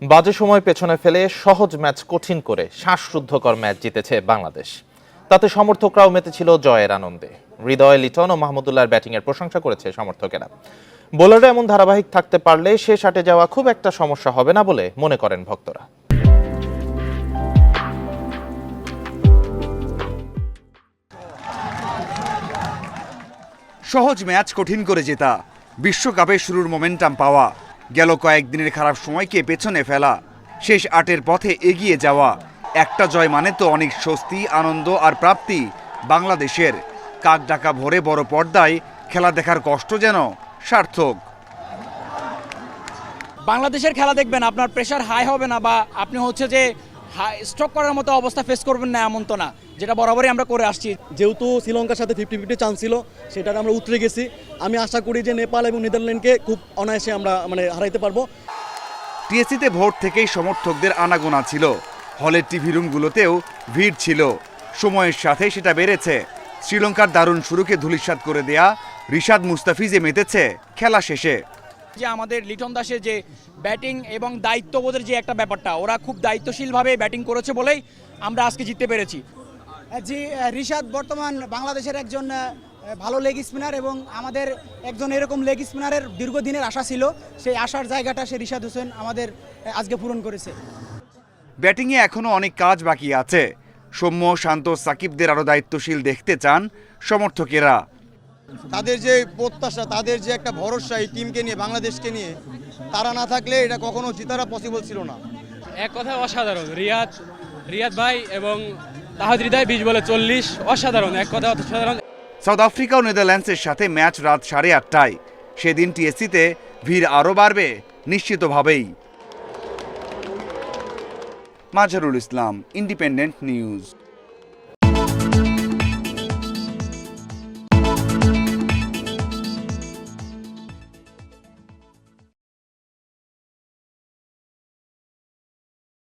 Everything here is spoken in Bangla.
বাজে সময় পেছনে ফেলে সহজ ম্যাচ কঠিন করে শ্বাসরুদ্ধকর ম্যাচ জিতেছে বাংলাদেশ। তাতে সমর্থকরাও মেতেছিল জয়ের আনন্দে। হৃদয় লিটন ও মাহমুদুল্লাহর ব্যাটিংয়ের প্রশংসা করেছে সমর্থকেরা। বোলাররা এমন ধারাবাহিক থাকতে পারলে শেষ আটে যাওয়া খুব একটা সমস্যা হবে না বলে মনে করেন ভক্তরা। সহজ ম্যাচ কঠিন করে জেতা, বিশ্বকাপে শুরুর মোমেন্টাম পাওয়া, গেল কয়েকদিনের খারাপ সময়কে পেছনে ফেলা, শেষ আটের পথে এগিয়ে যাওয়া, একটা জয় মানে তো অনেক স্বস্তি, আনন্দ আর প্রাপ্তি বাংলাদেশের। কাক ডাকা ভোরে বড় পর্দায় খেলা দেখার কষ্ট যেন সার্থক। বাংলাদেশের খেলা দেখবেন, আপনার প্রেশার হাই হবে না বা আপনি হচ্ছে যে স্ট্রোক করার মতো অবস্থা ফেস করবেন না এমন তো না, যেটা বরাবরই আমরা করে আসছি। যেহেতু শ্রীলঙ্কার সাথে 50-50 চান্স ছিল, সেটাতে আমরা উতরে গেছি। আমি আশা করি যে নেপাল এবং নেদারল্যান্ডকে খুব অনায়াসে আমরা হারাইতে পারবো। টিএসসিতে ভোর থেকেই সমর্থকদের আনাগোনা ছিল, হলের টিভি রুমগুলোতেও ভিড় ছিল। সময়ের সাথে সেটা বেড়েছে। শ্রীলঙ্কার দারুণ শুরুকে ধূলিসাৎ করে দেয়া রিশাদ মুস্তাফিজে মেতেছে খেলা শেষে। যে আমাদের লিটন দাসের যে ব্যাটিং এবং দায়িত্ববোধের যে একটা ব্যাপারটা, ওরা খুব দায়িত্বশীলভাবে ব্যাটিং করেছে বলেই আমরা আজকে জিততে পেরেছি। জি, রিশাদ বর্তমান বাংলাদেশের একজন ভালো লেগ স্পিনার এবং আমাদের একজন এরকম লেগ স্পিনারের দীর্ঘদিনের আশা ছিল। সেই আশার জায়গাটা সে রিশাদ হোসেন আমাদের আজকে পূরণ করেছে। ব্যাটিংয়ে এখনও অনেক কাজ বাকি আছে। সৌম্য, শান্ত, সাকিবদের আরও দায়িত্বশীল দেখতে চান সমর্থকেরা। তাদের যে প্রত্যাশা, তাদের যে একটা ভরসা এই টিমকে নিয়ে, বাংলাদেশকে নিয়ে, তারা না থাকলে এটা কখনো জেতারা পসিবল ছিল না। এক কথায় অসাধারণ। রিয়াদ ভাই এবং তাহিদ হৃদয় 20 বলে 40, অসাধারণ, এক কথা অসাধারণ। সাউথ আফ্রিকা ও নেদারল্যান্ডসের সাথে ম্যাচ রাত 8:30টায়। সেদিন টিএসসিতে ভিড় আরও বাড়বে নিশ্চিতভাবেই। Mazharul Islam, independent news.